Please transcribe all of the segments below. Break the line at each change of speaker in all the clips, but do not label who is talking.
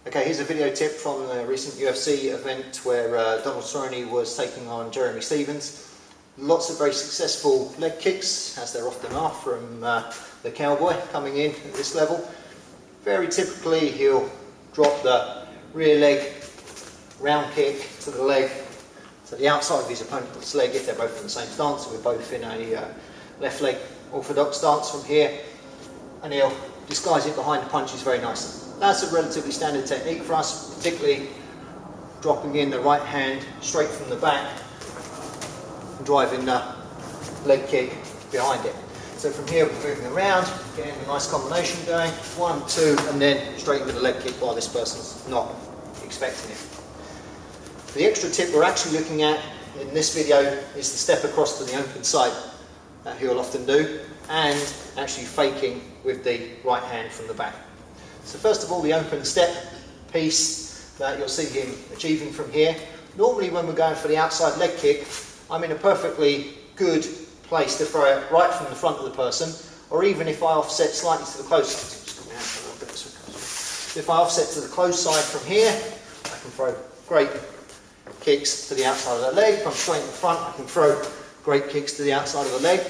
Okay, here's a video tip from the recent UFC event where Donald Cerrone was taking on Jeremy Stephens. Lots of very successful leg kicks, as there often are from the Cowboy coming in at this level. Very typically he'll drop the rear leg round kick to the leg, to the outside of his opponent's leg if they're both in the same stance. We're both in a left leg orthodox stance from here, and he'll disguise it behind the punches very nicely. That's a relatively standard technique for us, particularly dropping in the right hand straight from the back and driving the leg kick behind it. So from here we're moving around, getting a nice combination going, 1, 2, and then straight with the leg kick while this person's not expecting it. The extra tip we're actually looking at in this video is the step across to the open side that he'll often do, and actually faking with the right hand from the back. So first of all, the open step piece that you'll see him achieving from here. Normally when we're going for the outside leg kick, I'm in a perfectly good place to throw it right from the front of the person, or even if I offset slightly to the close side. So if I offset to the close side from here, I can throw great kicks to the outside of the leg. If I'm straight in the front, I can throw great kicks to the outside of the leg.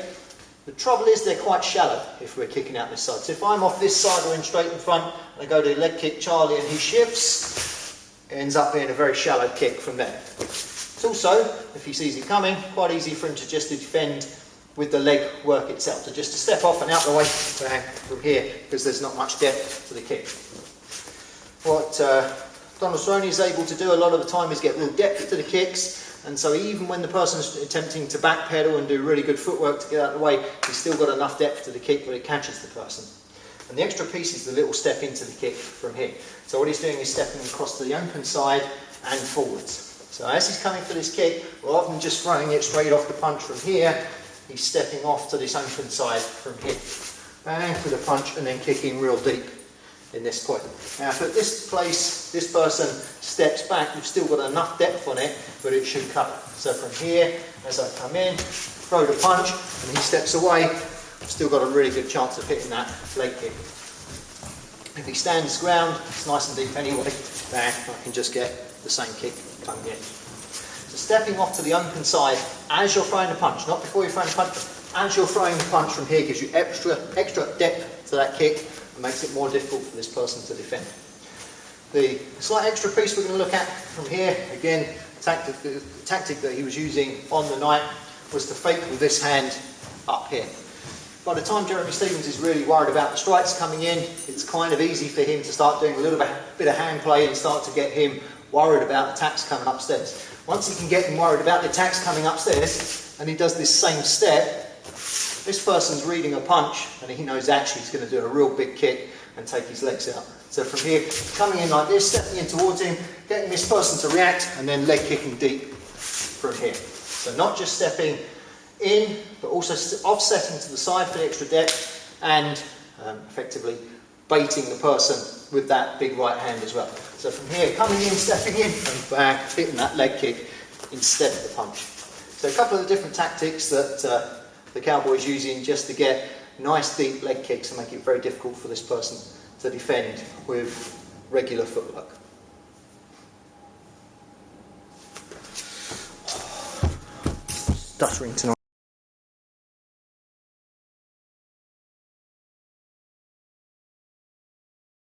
The trouble is they're quite shallow if we're kicking out this side. So if I'm off this side or in straight in front, and I go to leg kick Charlie and he shifts, it ends up being a very shallow kick from there. It's also, if he sees it coming, quite easy for him to just defend with the leg work itself. So just to step off and out the way, bang, from here, because there's not much depth to the kick. What Donald Cerrone is able to do a lot of the time is get real depth to the kicks, and so even when the person's attempting to backpedal and do really good footwork to get out of the way, he's still got enough depth to the kick where it catches the person. And the extra piece is the little step into the kick from here. So what he's doing is stepping across to the open side and forwards. So as he's coming for this kick, rather than just throwing it straight off the punch from here, he's stepping off to this open side from here. Bang for the punch and then kicking real deep in this point. Now if at this place this person steps back, you've still got enough depth on it, but it should cover. So from here, as I come in, throw the punch, and he steps away, I've still got a really good chance of hitting that leg kick. If he stands ground, it's nice and deep anyway, bang, I can just get the same kick coming in. So stepping off to the open side as you're throwing the punch, not before you're throwing the punch, as you're throwing the punch from here gives you extra depth to that kick and makes it more difficult for this person to defend. The slight extra piece we're going to look at from here, again, the tactic that he was using on the night was to fake with this hand up here. By the time Jeremy Stephens is really worried about the strikes coming in, it's kind of easy for him to start doing a little bit of hand play and start to get him worried about attacks coming upstairs. Once he can get him worried about the attacks coming upstairs, and he does this same step, this person's reading a punch and he knows actually he's going to do a real big kick and take his legs out. So from here, coming in like this, stepping in towards him, getting this person to react, and then leg kicking deep from here. So not just stepping in, but also offsetting to the side for the extra depth, and effectively baiting the person with that big right hand as well. So from here, coming in, stepping in, and back, hitting that leg kick instead of the punch. So a couple of the different tactics that the Cowboy's using just to get nice deep leg kicks and make it very difficult for this person to defend with regular footwork. Stuttering tonight.